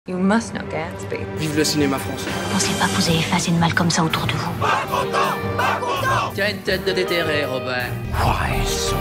You must know Gatsby. Vive le cinéma français. Pensez pas que vous avez effacé de mal comme ça autour de vous. Pas content. Tu as une tête de déterré, Robert. Why so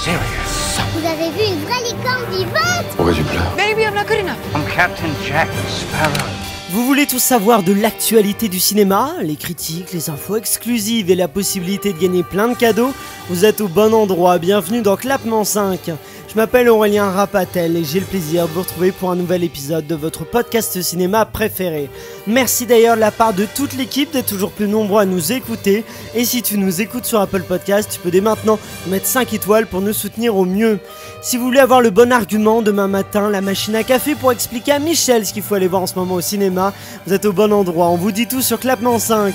serious? Vous avez vu une vraie licorne vivante? Pourquoi tu pleures? Maybe I'm not good enough. I'm Captain Jack Sparrow. Vous voulez tout savoir de l'actualité du cinéma, les critiques, les infos exclusives et la possibilité de gagner plein de cadeaux? Vous êtes au bon endroit, bienvenue dans Clapement 5. Je m'appelle Aurélien Rapatel et j'ai le plaisir de vous retrouver pour un nouvel épisode de votre podcast cinéma préféré. Merci d'ailleurs de la part de toute l'équipe d'être toujours plus nombreux à nous écouter. Et si tu nous écoutes sur Apple Podcast, tu peux dès maintenant mettre 5 étoiles pour nous soutenir au mieux. Si vous voulez avoir le bon argument, demain matin, la machine à café pour expliquer à Michel ce qu'il faut aller voir en ce moment au cinéma, vous êtes au bon endroit. On vous dit tout sur Clapement 5.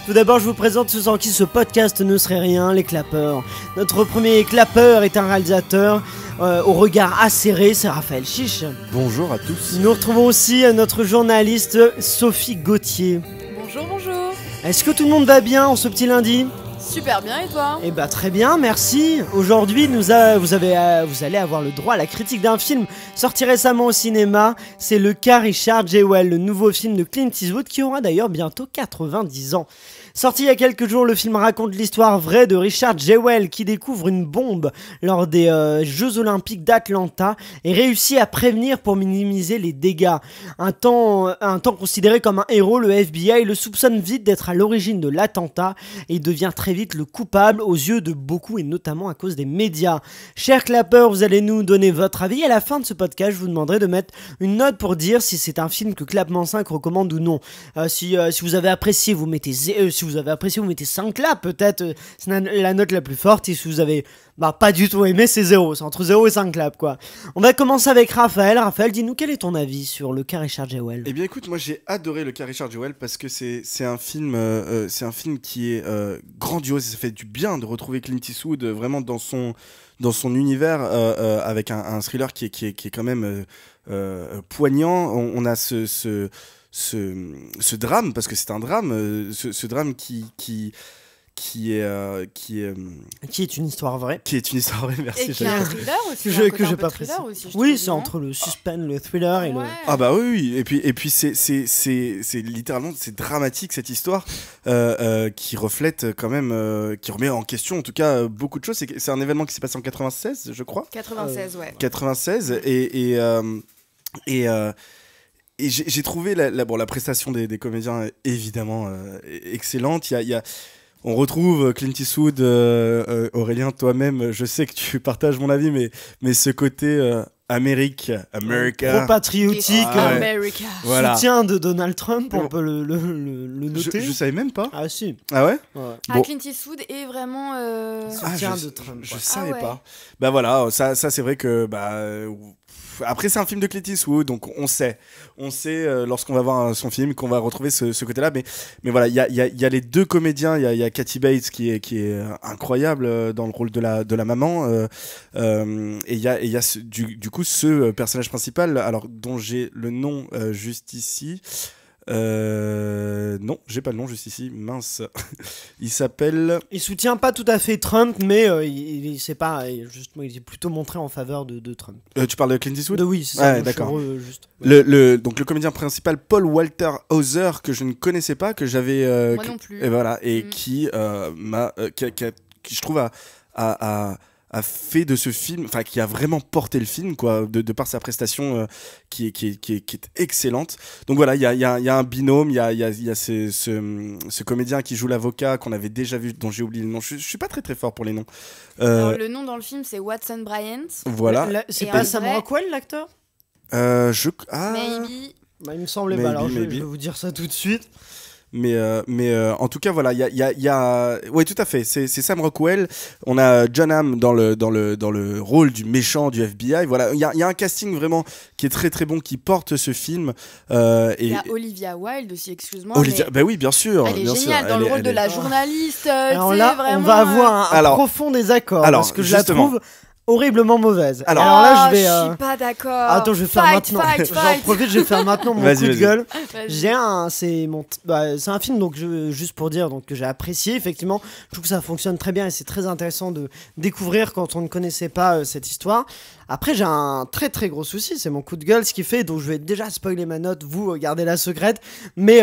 Tout d'abord, je vous présente ceux sans qui ce podcast ne serait rien, les clapeurs. Notre premier clapeur est un réalisateur au regard acéré, c'est Raphaël Chiche. Bonjour à tous. Nous retrouvons aussi notre journaliste Sophie Gauthier. Bonjour, bonjour. Est-ce que tout le monde va bien en ce petit lundi ? Super bien, et toi ? Eh bah très bien, merci. Aujourd'hui, vous allez avoir le droit à la critique d'un film sorti récemment au cinéma. C'est Le cas Richard Jewell, le nouveau film de Clint Eastwood qui aura d'ailleurs bientôt 90 ans. Sorti il y a quelques jours, le film raconte l'histoire vraie de Richard Jewell qui découvre une bombe lors des Jeux Olympiques d'Atlanta et réussit à prévenir pour minimiser les dégâts. Un temps considéré comme un héros, le FBI le soupçonne vite d'être à l'origine de l'attentat et il devient très vite le coupable aux yeux de beaucoup et notamment à cause des médias. Chers clapeurs, vous allez nous donner votre avis et à la fin de ce podcast, je vous demanderai de mettre une note pour dire si c'est un film que Clapement 5 recommande ou non. Si vous avez apprécié, vous mettez 5 claps, peut-être c'est la note la plus forte. Et si vous avez pas du tout aimé, c'est 0. C'est entre 0 et 5 claps, quoi. On va commencer avec Raphaël. Raphaël, dis-nous, quel est ton avis sur Le cas Richard Jewell ? Eh bien écoute, moi j'ai adoré Le cas Richard Jewell parce que c'est un film qui est grandiose. Ça fait du bien de retrouver Clint Eastwood vraiment dans son univers avec un thriller qui est quand même poignant. On a ce drame, parce que c'est un drame, ce drame qui est une histoire vraie. Qui est une histoire vraie, merci. Et qui est un thriller aussi. Que j'ai pas précisé. Oui, c'est entre le suspense, le thriller et le... Ah bah oui. Et puis c'est littéralement, c'est dramatique cette histoire qui reflète quand même, qui remet en question en tout cas beaucoup de choses. C'est un événement qui s'est passé en 96, je crois. 96, ouais. 96 et j'ai trouvé la prestation des comédiens évidemment excellente. On retrouve Clint Eastwood, Aurélien, toi-même, je sais que tu partages mon avis, mais ce côté America. Trop patriotique, voilà. Soutien de Donald Trump, on peut le noter. Je savais même pas. Ah si. Ah ouais, bon. Clint Eastwood est vraiment soutien de Trump. Je savais pas. Bah voilà, ça c'est vrai que après c'est un film de Clint Eastwood, donc on sait lorsqu'on va voir son film qu'on va retrouver ce côté-là, mais voilà, il y a les deux comédiens, il y a Kathy Bates qui est incroyable dans le rôle de la maman, et il y a du coup ce personnage principal, alors dont j'ai le nom juste ici. Non, j'ai pas le nom juste ici, mince. Il s'appelle... Il soutient pas tout à fait Trump, mais il est plutôt montré en faveur de Trump. Tu parles de Clint Eastwood ? Oui, c'est ça. Ouais, d'accord. Donc le comédien principal, Paul Walter Hauser, que je ne connaissais pas, que j'avais... Moi non plus. Et voilà, et qui je trouve a fait de ce film, enfin qui a vraiment porté le film, quoi, de par sa prestation qui est excellente. Donc voilà, il y a un binôme, il y a ce comédien qui joue l'avocat qu'on avait déjà vu, dont j'ai oublié le nom. Je suis pas très très fort pour les noms. Alors, le nom dans le film, c'est Watson Bryant. Voilà. C'est pas Sam Rockwell, l'acteur ? Maybe. Il me semblait pas. Alors je vais vous dire ça tout de suite. Mais en tout cas voilà, il y a ouais, tout à fait, c'est Sam Rockwell. On a John Hamm dans le rôle du méchant du FBI. Voilà, il y a un casting vraiment qui est très très bon, qui porte ce film. Il y a Olivia Wilde aussi, excuse-moi. Bah oui, bien sûr. Elle est géniale dans le rôle de la journaliste. Alors là, vraiment... on va avoir un profond désaccord parce que je la trouve horriblement mauvaise. Alors là, je vais. Je suis pas d'accord. Attends, je vais faire maintenant. J'en profite, je vais faire maintenant mon coup de gueule. C'est un film donc juste pour dire que j'ai apprécié effectivement. Je trouve que ça fonctionne très bien et c'est très intéressant de découvrir quand on ne connaissait pas cette histoire. Après, j'ai un très très gros souci, c'est mon coup de gueule, ce qui fait, donc je vais déjà spoiler ma note, vous gardez-la secrète, mais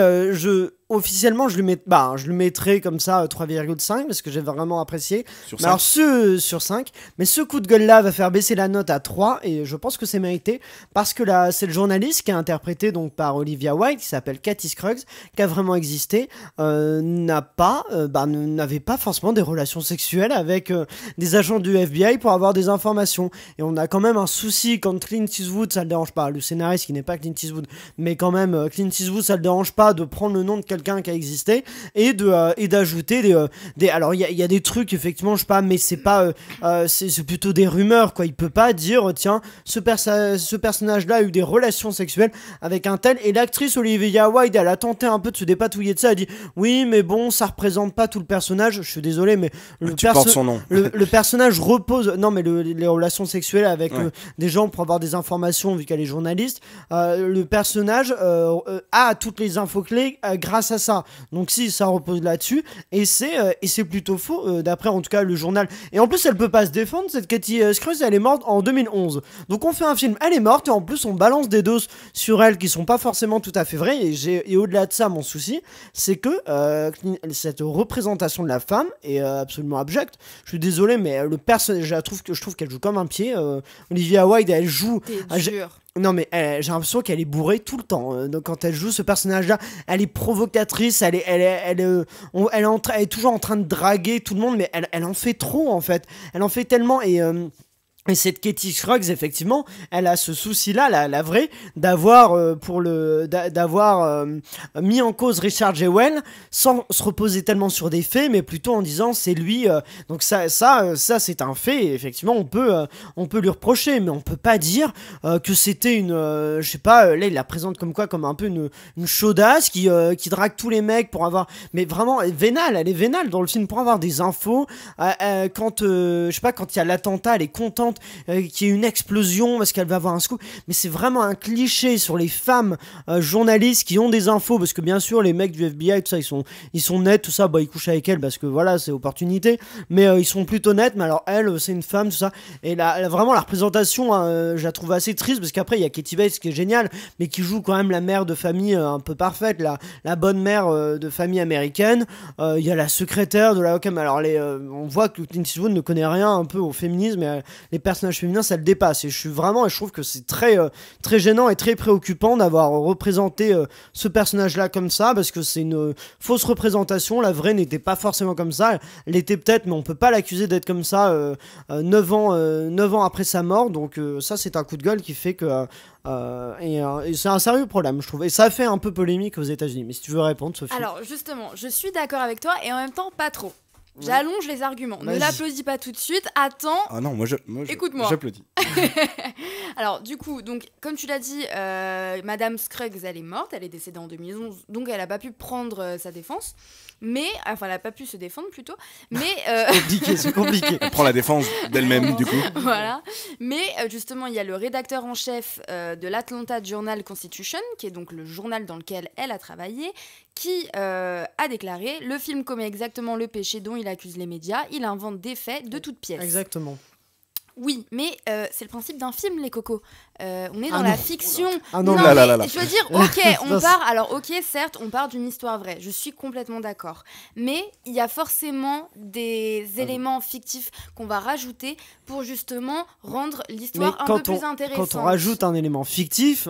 officiellement, je lui mettrai comme ça 3,5 parce que j'ai vraiment apprécié. Sur Mais alors, sur 5, mais ce coup de gueule-là va faire baisser la note à 3 et je pense que c'est mérité parce que là, c'est le journaliste qui est interprété donc par Olivia Wilde, qui s'appelle Katy Scruggs, qui a vraiment existé, n'avait pas forcément des relations sexuelles avec des agents du FBI pour avoir des informations. Et on a quand même un souci quand Clint Eastwood, ça le dérange pas, le scénariste qui n'est pas Clint Eastwood, mais quand même Clint Eastwood, ça le dérange pas de prendre le nom de quelqu'un qui a existé et d'ajouter des alors il y a des trucs effectivement, je sais pas, mais c'est pas c'est plutôt des rumeurs quoi. Il peut pas dire tiens ce personnage là a eu des relations sexuelles avec un tel, et l'actrice Olivia Wilde, elle a tenté un peu de se dépatouiller de ça, elle dit oui mais bon ça représente pas tout le personnage, je suis désolé mais le personnage repose, non mais les relations sexuelles avec des gens pour avoir des informations vu qu'elle est journaliste, le personnage a toutes les infos clés grâce à ça, donc si ça repose là-dessus, et c'est plutôt faux d'après en tout cas le journal. Et en plus elle peut pas se défendre, cette Katy Scruggs, elle est morte en 2011, donc on fait un film, elle est morte et en plus on balance des doses sur elle qui sont pas forcément tout à fait vraies, et au-delà de ça mon souci c'est que cette représentation de la femme est absolument abjecte. Je suis désolé mais le personnage, je trouve qu'elle joue comme un pied. Olivia Wilde, elle joue non mais j'ai l'impression qu'elle est bourrée tout le temps. Donc quand elle joue ce personnage-là, elle est provocatrice, elle est toujours en train de draguer tout le monde, mais elle en fait trop en fait. Elle en fait tellement et cette Katy Scruggs, effectivement, elle a ce souci-là, la vraie, d'avoir mis en cause Richard Jewell sans se reposer tellement sur des faits, mais plutôt en disant c'est lui. Donc ça c'est un fait. Et effectivement, on peut lui reprocher, mais on peut pas dire que c'était je sais pas. Là, il la présente comme un peu une chaudasse qui drague tous les mecs pour avoir. Mais vraiment, elle est vénale dans le film pour avoir des infos. Quand je sais pas, quand il y a l'attentat, elle est contente qu'il y ait une explosion parce qu'elle va avoir un scoop, mais c'est vraiment un cliché sur les femmes journalistes qui ont des infos, parce que bien sûr les mecs du FBI tout ça ils sont nets, tout ça, ils couchent avec elle parce que voilà c'est opportunité, mais ils sont plutôt nets, mais alors elle c'est une femme tout ça, et là vraiment la représentation je la trouve assez triste, parce qu'après il y a Katie Bates qui est géniale mais qui joue quand même la mère de famille un peu parfaite, la bonne mère de famille américaine. Il y a la secrétaire de la alors on voit que Clint Eastwood ne connaît rien un peu au féminisme, mais les personnages féminins ça le dépasse, et je trouve que c'est très très gênant et très préoccupant d'avoir représenté ce personnage là comme ça, parce que c'est une fausse représentation. La vraie n'était pas forcément comme ça, elle était peut-être, mais on peut pas l'accuser d'être comme ça 9 ans après sa mort. Donc ça c'est un coup de gueule qui fait que et c'est un sérieux problème je trouve, et ça fait un peu polémique aux États-Unis. Mais si tu veux répondre, Sophie. Alors justement, je suis d'accord avec toi et en même temps pas trop. J'allonge les arguments. Vas-y. Ne l'applaudis pas tout de suite. Attends. Ah non, moi écoute-moi. J'applaudis. Alors du coup, donc comme tu l'as dit, Madame Scruggs, elle est morte, elle est décédée en 2011, donc elle a pas pu prendre sa défense. Mais enfin, elle a pas pu se défendre plutôt. Mais c'est compliqué. Elle prend la défense d'elle-même du coup. Voilà. Mais justement, il y a le rédacteur en chef de l'Atlanta Journal-Constitution, qui est donc le journal dans lequel elle a travaillé, qui a déclaré: le film commet exactement le péché dont il accuse les médias, il invente des faits de toutes pièces. Exactement. Oui, mais c'est le principe d'un film, les cocos. On est dans la fiction. Ah non, là. Je veux dire, ok, on part. Alors, ok, certes, on part d'une histoire vraie. Je suis complètement d'accord. Mais il y a forcément des éléments fictifs qu'on va rajouter pour justement rendre l'histoire un peu plus intéressante. Quand on rajoute un élément fictif,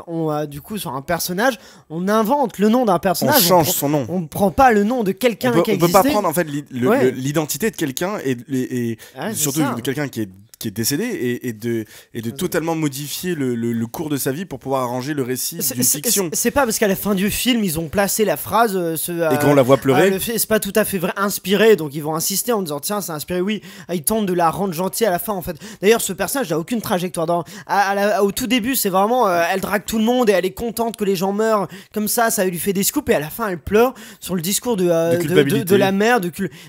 du coup, sur un personnage, on invente le nom d'un personnage. On change son nom. On ne prend pas le nom de quelqu'un qui existait. On peut pas prendre en fait l'identité de quelqu'un et surtout de quelqu'un qui est décédé et de totalement modifier le cours de sa vie pour pouvoir arranger le récit d'une fiction. C'est pas parce qu'à la fin du film ils ont placé la phrase et qu'on la voit pleurer, c'est pas tout à fait vrai, inspiré, donc ils vont insister en disant tiens c'est inspiré, oui, ils tentent de la rendre gentille à la fin en fait. D'ailleurs ce personnage n'a aucune trajectoire au tout début c'est vraiment elle drague tout le monde et elle est contente que les gens meurent comme ça lui fait des scoops, et à la fin elle pleure sur le discours de la mère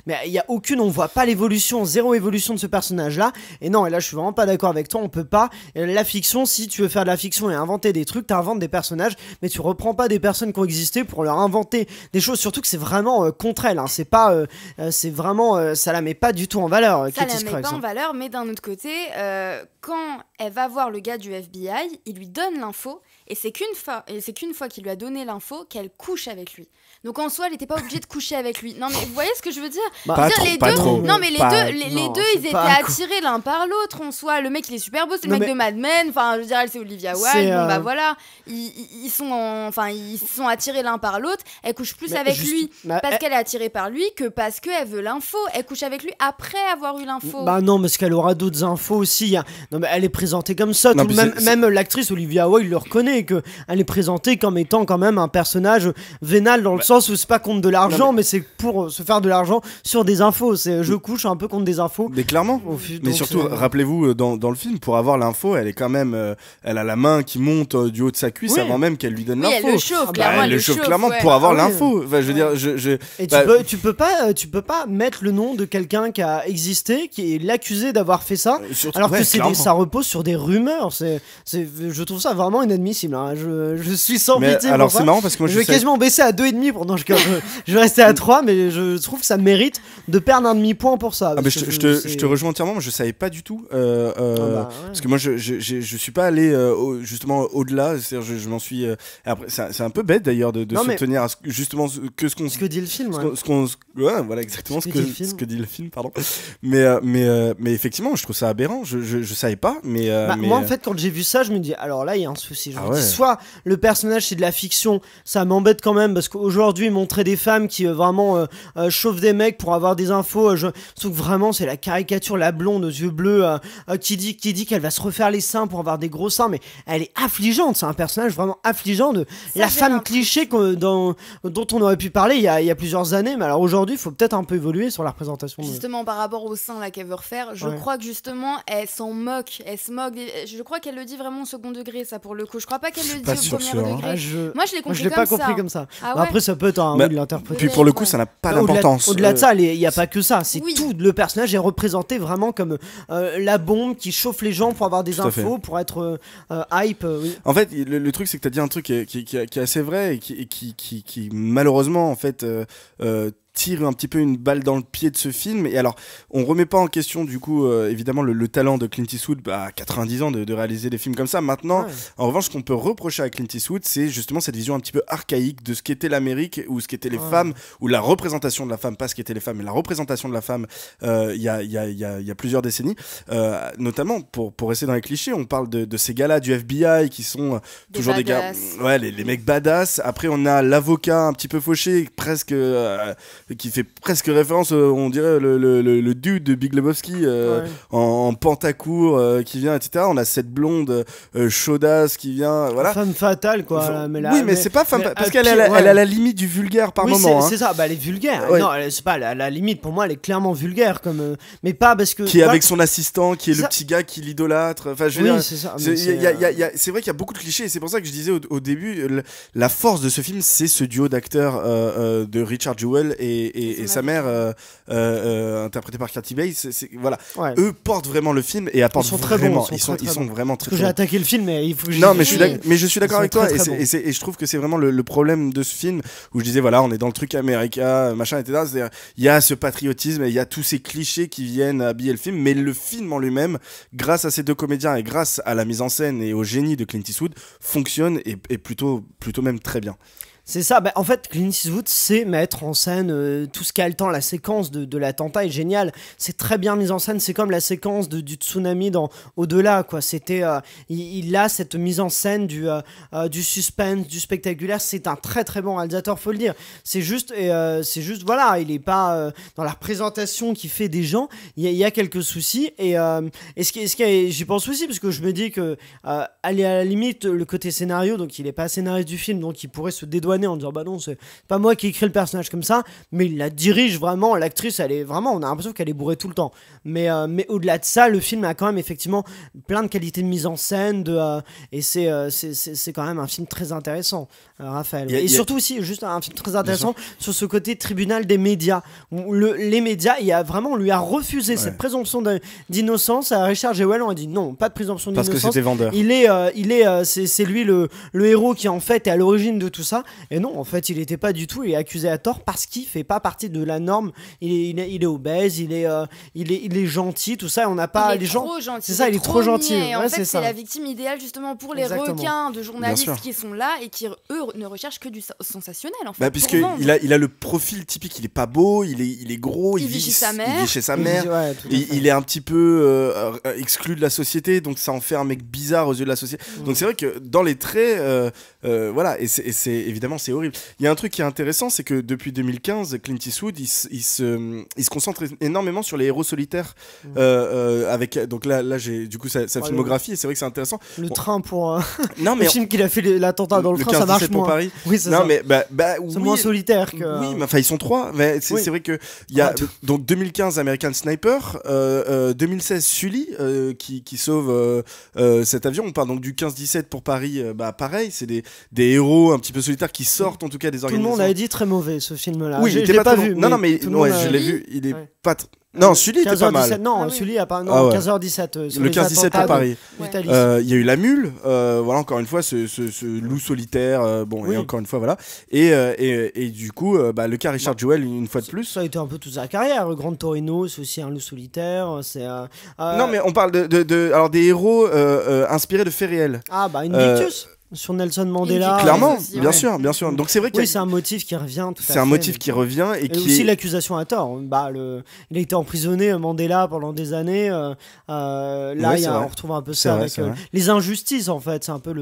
mais il y a aucune, on voit pas l'évolution, zéro évolution de ce personnage là, et non non, et là je suis vraiment pas d'accord avec toi, on peut pas. La fiction, si tu veux faire de la fiction et inventer des trucs, t'inventes des personnages, mais tu reprends pas des personnes qui ont existé pour leur inventer des choses, surtout que c'est vraiment contre elle, hein. C'est pas, c'est vraiment, ça la met pas du tout en valeur, Ça Katie la met Scruggs, pas en hein. valeur, mais d'un autre côté, quand elle va voir le gars du FBI, il lui donne l'info, et c'est qu'une fois qu'il lui a donné l'info qu'elle couche avec lui. Donc en soi, elle n'était pas obligée de coucher avec lui. Non mais vous voyez ce que je veux dire? Bah, Je veux pas dire, trop, les pas deux, trop. non mais les Pas- deux, les non, deux, c'est ils étaient pas- attirés l'un par l'autre en soi. Le mec, il est super beau, c'est le Non, mec mais- de Mad Men. Enfin, je veux dire, elle c'est Olivia Wilde. C'est, Bon bah voilà, ils sont attirés l'un par l'autre. Elle couche plus Mais avec juste- lui bah, parce qu'elle est attirée par lui que parce qu'elle veut l'info. Elle couche avec lui après avoir eu l'info. Bah non, parce qu'elle aura d'autres infos aussi. Non, mais elle est présentée comme ça. Non, Tout- mais même c'est- même l'actrice Olivia Wilde le reconnaît, que elle est présentée comme étant quand même un personnage vénal dans le sens où c'est pas contre de l'argent, mais c'est pour se faire de l'argent sur des infos. C'est je couche un peu contre des infos. Mais clairement. Donc, Mais surtout, rappelez-vous, dans le film, pour avoir l'info, elle est quand même, elle a la main qui monte du haut de sa cuisse Oui. avant même qu'elle lui donne Oui, l'info. elle le chauffe, clairement. elle le chauffe clairement ouais. pour avoir Ah oui. l'info. Enfin, je veux dire, je Et bah, tu peux pas mettre le nom de quelqu'un qui a existé, qui est l'accusé d'avoir fait ça, surtout- alors ouais, que clairement. ça repose sur des rumeurs. Je trouve ça vraiment inadmissible, hein. Je suis sans Mais pitié alors pour ça. c'est marrant parce que moi Je vais quasiment baisser à 2,5 pendant que je vais rester à 3, mais je trouve que ça mérite de perdre un demi-point pour ça. Ah, mais parce je, que je te, c'est- je te rejoins entièrement, moi je savais pas du tout. Ah bah, ouais. Parce que moi je suis pas allé justement au-delà, c'est-à-dire je m'en suis. Après, c'est un peu bête d'ailleurs de Non, se mais- tenir à justement ce qu'on Ce que dit le film, ouais. ouais, voilà exactement Ce ce que dit le film. ce que dit le film, pardon. Mais effectivement, je trouve ça aberrant, je savais pas, mais. Bah, mais, moi en fait quand j'ai vu ça je me dis alors là il y a un souci, je Ah me dis ouais. soit le personnage c'est de la fiction, ça m'embête quand même parce qu'aujourd'hui montrer des femmes qui vraiment chauffent des mecs pour avoir des infos, je trouve que vraiment c'est la caricature, la blonde aux yeux bleus qui dit qu'elle va se refaire les seins pour avoir des gros seins, mais elle est affligeante, c'est un personnage vraiment affligeant de Ça, la j'ai femme l'impression. cliché dont on aurait pu parler il y a plusieurs années, mais alors aujourd'hui il faut peut-être un peu évoluer sur la représentation de... Justement, par rapport au sein là qu'elle veut refaire, je Ouais. crois que justement elle s'en moque, elle se moque. Je crois qu'elle le dit vraiment au second degré, ça pour le coup. Je crois pas qu'elle le dit pas au sûr, premier sûr, hein. degré. Ah, je... Moi je l'ai Moi, compris je l'ai comme pas compris ça. comme ça. Ah Bon, ouais. après ça peut être un Bah, oui de l'interpréter. puis pour le coup, Ouais. ça n'a pas Au-delà d'importance. au-delà de ça, il n'y a pas que ça. C'est Oui. tout. Le personnage est représenté vraiment comme la bombe qui chauffe les gens pour avoir des Tout à fait. infos, pour être hype. Oui. En fait, le truc, c'est que tu as dit un truc qui est assez vrai et qui malheureusement, en fait, tire un petit peu une balle dans le pied de ce film. Et alors, on remet pas en question, du coup, évidemment, le talent de Clint Eastwood à 90 ans de réaliser des films comme ça. Maintenant, Ouais. en revanche, ce qu'on peut reprocher à Clint Eastwood, c'est justement cette vision un petit peu archaïque de ce qu'était l'Amérique ou ce qu'étaient les femmes, ou la représentation de la femme, pas ce qu'étaient les femmes, mais la représentation de la femme il y a plusieurs décennies. Notamment, pour rester dans les clichés, on parle de ces gars-là du FBI qui sont Des toujours des gars, badass. ouais, les mecs badass. Après, on a l'avocat un petit peu fauché, presque, qui fait presque référence, on dirait le dude de Big Lebowski Ouais. en pantacourt qui vient, etc. On a cette blonde chaudasse qui vient, voilà. Femme fatale, quoi. Enfin, Mais là- oui, mais c'est pas femme, mais parce à qu'elle pied, elle ouais. a la limite du vulgaire par Oui, moment. c'est ça. Bah, elle est vulgaire. Ouais. Non, c'est pas la limite. Pour moi, elle est clairement vulgaire, comme. Mais pas parce que. Qui est voilà. avec son assistant, qui est le Ça- petit gars qui l'idolâtre. Enfin, je veux Oui, dire, c'est ça. c'est mais c'est, c'est vrai qu'il y a beaucoup de clichés et c'est pour ça que je disais au début, la force de ce film, c'est ce duo d'acteurs de Richard Jewell et sa mère, interprétée par Kathy Bates. Voilà, ouais. eux portent vraiment le film et apportent Ils sont très vraiment. bons, ils sont très, ils très sont bons. vraiment Parce très que j'ai bons. attaqué le film, mais il faut que je Non, dise- mais je suis d'accord Ils avec sont toi très, et, très bons. et je trouve que c'est vraiment le problème de ce film où je disais voilà, on est dans le truc America, machin, etc. C'est-à-dire, il y a ce patriotisme et il y a tous ces clichés qui viennent habiller le film, mais le film en lui-même, grâce à ces deux comédiens et grâce à la mise en scène et au génie de Clint Eastwood, fonctionne et plutôt même très bien. C'est ça, en fait Clint Eastwood sait mettre en scène tout ce qu'haletant, la séquence de l'attentat est géniale, c'est très bien mis en scène, c'est comme la séquence du tsunami dans Au-delà, quoi. C'était, il a cette mise en scène du suspense, du spectaculaire, c'est un très très bon réalisateur, faut le dire. C'est juste, voilà, il est pas dans la représentation qu'il fait des gens, il y a quelques soucis, et j'y pense aussi, parce que je me dis que, aller à la limite, le côté scénario, donc il est pas scénariste du film, donc il pourrait se dédouaner en disant bah non, c'est pas moi qui ai écrit le personnage comme ça, mais il la dirige vraiment. L'actrice, elle est vraiment, on a l'impression qu'elle est bourrée tout le temps. Mais au-delà de ça, le film a quand même effectivement plein de qualités de mise en scène, et c'est quand même un film très intéressant, Raphaël. Et surtout aussi, juste un film très intéressant sur ce côté tribunal des médias. Où les médias, on lui a refusé cette présomption d'innocence. À Richard Jewell, on a dit non, pas de présomption d'innocence. Parce que c'était vendeur. C'est lui le héros qui en fait est à l'origine de tout ça. Et non, en fait, il était pas du tout. Il est accusé à tort parce qu'il fait pas partie de la norme. Il est obèse, il est gentil, tout ça. Et on n'a pas les gens. C'est ça, il est trop gentil. Et en fait, c'est la victime idéale justement pour les requins de journalistes qui sont là et qui eux ne recherchent que du sensationnel. En fait, puisque il a le profil typique. Il est pas beau, il est gros, il vit chez sa mère. Il est un petit peu exclu de la société, donc ça en fait un mec bizarre aux yeux de la société. Donc c'est vrai que dans les traits, voilà, et c'est évidemment c'est horrible. Il y a un truc qui est intéressant, c'est que depuis 2015, Clint Eastwood, il se concentre énormément sur les héros solitaires. Avec donc là j'ai du coup sa filmographie, et c'est vrai que c'est intéressant. Le train pour le film qu'il a fait l'attentat dans le train, ça marche moins. Paris. Oui, c'est non, ça. Mais c'est moins solitaire que. Oui, mais enfin ils sont trois. Mais c'est vrai que il y a donc 2015 American Sniper, 2016 Sully qui sauve cet avion. On parle donc du 15-17 pour Paris. Pareil, c'est des héros un petit peu solitaires qui sortent en tout cas des organisations. Tout le monde avait dit très mauvais ce film-là. Oui, je l'ai pas vu. Non, mais je l'ai vu. Il est pas. Non, Sully était pas mal. Non, Sully a pas. Non, 15h17. Le 15-17 pour Paris. Il y a eu La Mule. Voilà, encore une fois, ce loup solitaire. Et encore une fois, voilà. Et du coup, le cas Richard Jewell, une fois de plus. Ça a été un peu toute sa carrière. Grand Torino, c'est aussi un loup solitaire. Non, mais on parle alors des héros inspirés de faits réels. Ah, Invictus sur Nelson Mandela. Clairement, bien sûr. Donc c'est vrai que c'est un motif qui revient. C'est un motif qui revient et qui aussi l'accusation à tort. Il a été emprisonné Mandela pendant des années. On retrouve un peu ça avec les injustices en fait. C'est un peu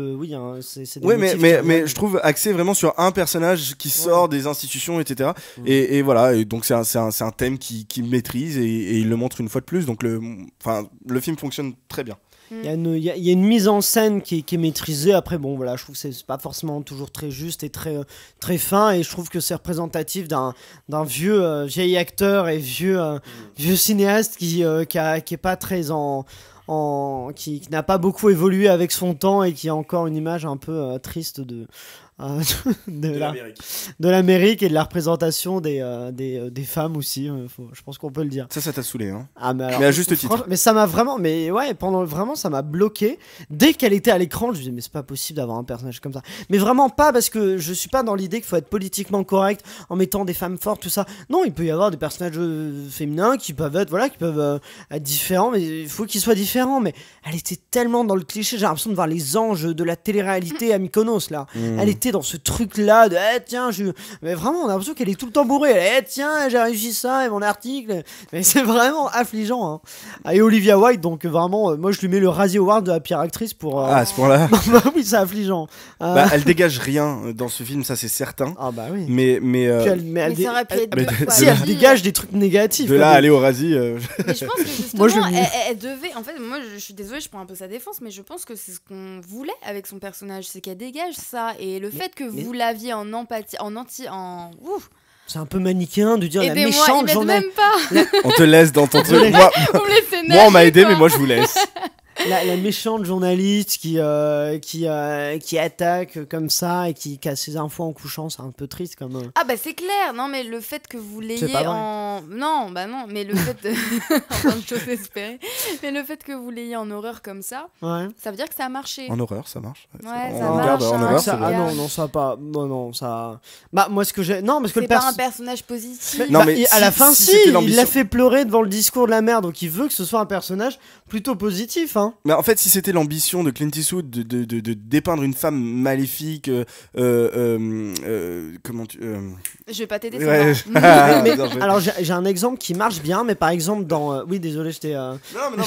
c'est des mais je trouve axé vraiment sur un personnage qui sort des institutions, etc. Et voilà. Et donc c'est un thème qu'il maîtrise et il le montre une fois de plus. Donc le film fonctionne très bien. Il y a une mise en scène qui est maîtrisée. Après, bon, voilà, je trouve que c'est pas forcément toujours très juste et très fin. Et je trouve que c'est représentatif d'un vieil acteur et vieux cinéaste qui est pas très qui n'a pas beaucoup évolué avec son temps et qui a encore une image un peu triste de l'Amérique et de la représentation des femmes aussi. Je pense qu'on peut le dire. Ça t'a saoulé, hein. Mais à juste titre. Mais ça m'a vraiment, ça m'a bloqué. Dès qu'elle était à l'écran, je me disais mais c'est pas possible d'avoir un personnage comme ça. Mais vraiment pas, parce que je suis pas dans l'idée qu'il faut être politiquement correct en mettant des femmes fortes, tout ça. Non, il peut y avoir des personnages féminins qui peuvent être être différents, mais il faut qu'ils soient différents. Mais elle était tellement dans le cliché. J'ai l'impression de voir les anges de la télé-réalité à Mykonos là. Elle était dans ce truc là de mais vraiment on a l'impression qu'elle est tout le temps bourrée. Tiens, j'ai réussi ça et mon article, mais c'est vraiment affligeant, hein. Et Olivia Wilde, donc vraiment moi je lui mets le Razzie Award de la pire actrice pour à ce point là. Oui, c'est affligeant. Elle dégage rien dans ce film, ça c'est certain. Oui. Mais elle dégage des trucs négatifs de là aller au Razzie. Mais je pense que justement elle devait, en fait, moi je suis désolée, je prends un peu sa défense, mais je pense que c'est ce qu'on voulait avec son personnage, c'est qu'elle dégage ça. Et le fait que vous l'aviez en empathie, c'est un peu manichéen de dire la méchante journaliste. On te laisse dans ton truc. Moi on m'a aidé, mais moi je vous laisse. La méchante journaliste qui attaque comme ça et qui casse ses infos en couchant, c'est un peu triste comme. Ah c'est clair, non mais le fait que vous l'ayez non, mais le fait enfin, de chose espérée, mais le fait que vous l'ayez en horreur comme ça, ça veut dire que ça a marché. En horreur, ça marche. Ouais, ça marche. En horreur, ça va pas. Non, ça. Moi ce que j'ai, parce que c'est pas un personnage positif. Mais à la fin, il l'a fait pleurer devant le discours de la mère, donc il veut que ce soit un personnage plutôt positif, hein. Mais en fait, si c'était l'ambition de Clint Eastwood de dépeindre une femme maléfique, comment tu... Je vais pas t'aider. Alors j'ai un exemple qui marche bien, mais par exemple dans... Oui, désolé, j'étais... Non,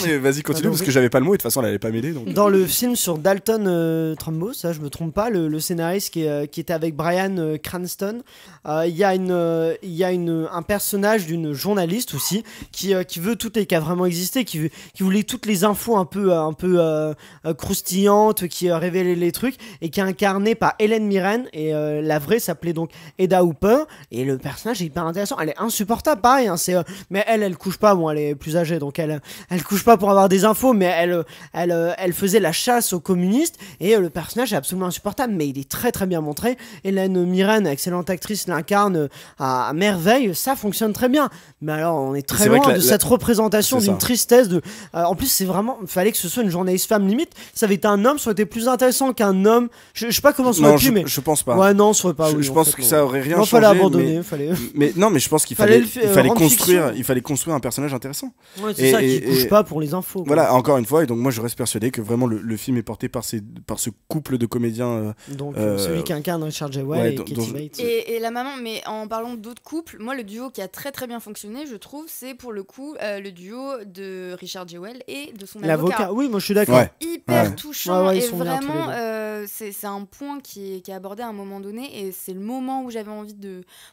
mais vas-y, continue, parce que j'avais pas le mot et de toute façon, elle allait pas m'aider. Donc... Dans le film sur Dalton Trumbo, ça, je me trompe pas, le scénariste qui était avec Bryan Cranston, il y a un personnage d'une journaliste aussi qui veut toutes les... qui a vraiment existé, qui voulait toutes les infos un peu un peu croustillante, qui révélait les trucs, et qui est incarnée par Helen Mirren, et la vraie s'appelait donc Eda Hooper, et le personnage est hyper intéressant. Elle est insupportable, pareil, hein, mais elle couche pas, bon, elle est plus âgée, donc elle couche pas pour avoir des infos, mais elle faisait la chasse aux communistes, et le personnage est absolument insupportable, mais il est très très bien montré. Helen Mirren, excellente actrice, l'incarne à merveille, ça fonctionne très bien. Mais alors, on est très loin de cette représentation d'une tristesse. En plus, c'est vraiment, il fallait que ce soit une journaliste femme limite. Ça avait été un homme, ça aurait été plus intéressant qu'un homme. Je sais pas comment ça aurait pu, mais je pense pas. Ouais, non, ça aurait pas. Je pense que ça aurait rien changé. Fallait abandonner. Mais non, mais je pense qu'il fallait construire un personnage intéressant. Ouais, c'est ça, qui couche pas pour les infos. Voilà, encore une fois, et donc moi je reste persuadé que vraiment le film est porté par ce couple de comédiens. Donc celui qui incarne Richard J. Well et Katie Bates. Et la maman, mais en parlant d'autres couples, moi le duo qui a très très bien fonctionné, je trouve, c'est pour le coup le duo de Richard J. Well et de son avocat. Oui, moi je suis d'accord. Ouais. Hyper touchant, et vraiment c'est un point qui est abordé à un moment donné, et c'est le moment où j'avais envie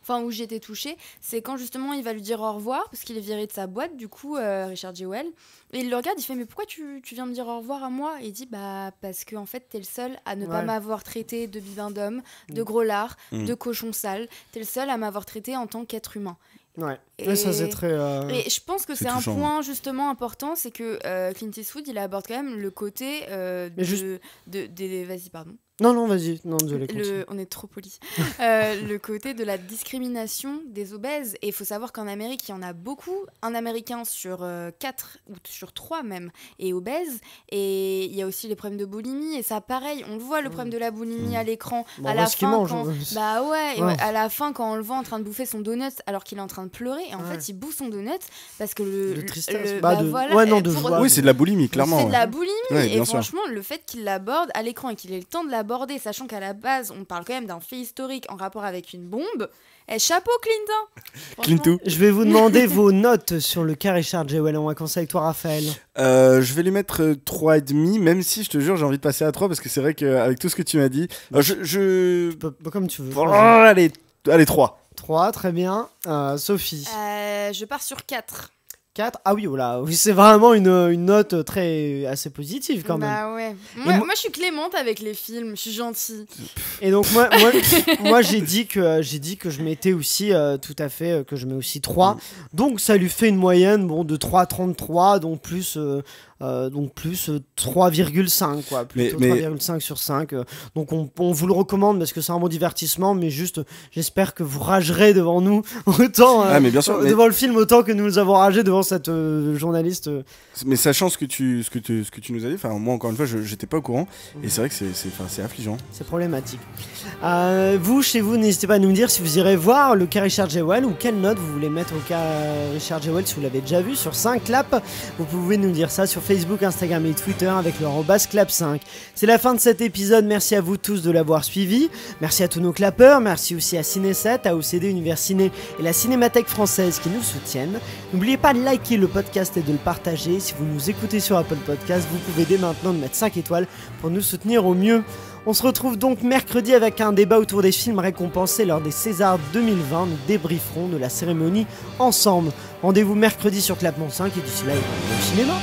où j'étais touchée, c'est quand justement il va lui dire au revoir parce qu'il est viré de sa boîte, du coup Richard J. Well, et il le regarde, il fait mais pourquoi tu viens me dire au revoir à moi, et il dit bah parce que en fait t'es le seul à ne pas m'avoir traité de bibendum, de gros lard, de cochon sale, t'es le seul à m'avoir traité en tant qu'être humain. Ouais. Et ça c'est très. Et je pense que c'est un point justement important, c'est que Clint Eastwood il aborde quand même le côté vas-y pardon. Non, vas-y. Non, désolé. On est trop poli. Le côté de la discrimination des obèses. Et il faut savoir qu'en Amérique, il y en a beaucoup. Un Américain sur 4 ou sur 3 même est obèse. Et il y a aussi les problèmes de boulimie. Et ça, pareil, on le voit, le problème de la boulimie à l'écran. Bon, à la fin, à la fin, quand on le voit en train de bouffer son donut alors qu'il est en train de pleurer. Et en fait, il bouffe son donut parce que oui, c'est de la boulimie, clairement. C'est de la boulimie. Ouais, et franchement, le fait qu'il l'aborde à l'écran et qu'il ait le temps de l'aborder, sachant qu'à la base, on parle quand même d'un fait historique en rapport avec une bombe. Chapeau, Clinton. Je vais vous demander vos notes sur le cas Richard J. Well. On va commencer avec toi, Raphaël. Je vais lui mettre 3,5, même si je te jure, j'ai envie de passer à 3 parce que c'est vrai qu'avec tout ce que tu m'as dit, comme tu veux. Allez, 3. 3, très bien. Sophie. Je pars sur 4. 4. Ah oui, c'est vraiment une note assez positive quand même. Bah ouais. Moi je suis clémente avec les films, je suis gentille. Et donc moi j'ai dit que je mettais aussi tout à fait que je mets aussi 3. Donc ça lui fait une moyenne de 3,33, donc plus 3,5 quoi, plutôt 3,5 sur 5. Donc on vous le recommande parce que c'est un bon divertissement, mais juste j'espère que vous ragerez devant nous autant devant le film autant que nous avons ragé devant cette journaliste. Mais sachant ce que tu nous as dit, enfin moi encore une fois j'étais pas au courant, et c'est vrai que c'est affligeant. C'est problématique. Vous chez vous, n'hésitez pas à nous dire si vous irez voir le cas Richard J. Well ou quelle note vous voulez mettre au cas Richard J. Well si vous l'avez déjà vu sur 5 clap. Vous pouvez nous dire ça sur Facebook, Instagram et Twitter avec le @clap5. C'est la fin de cet épisode, merci à vous tous de l'avoir suivi, merci à tous nos clappeurs, merci aussi à Ciné7, à OCD Univers Ciné et la Cinémathèque française qui nous soutiennent. N'oubliez pas de liker le podcast et de le partager. Si vous nous écoutez sur Apple Podcast, vous pouvez dès maintenant de mettre 5 étoiles pour nous soutenir au mieux. On se retrouve donc mercredi avec un débat autour des films récompensés lors des Césars 2020. Nous débrieferons de la cérémonie ensemble. Rendez-vous mercredi sur Clapement 5 et d'ici là, au cinéma.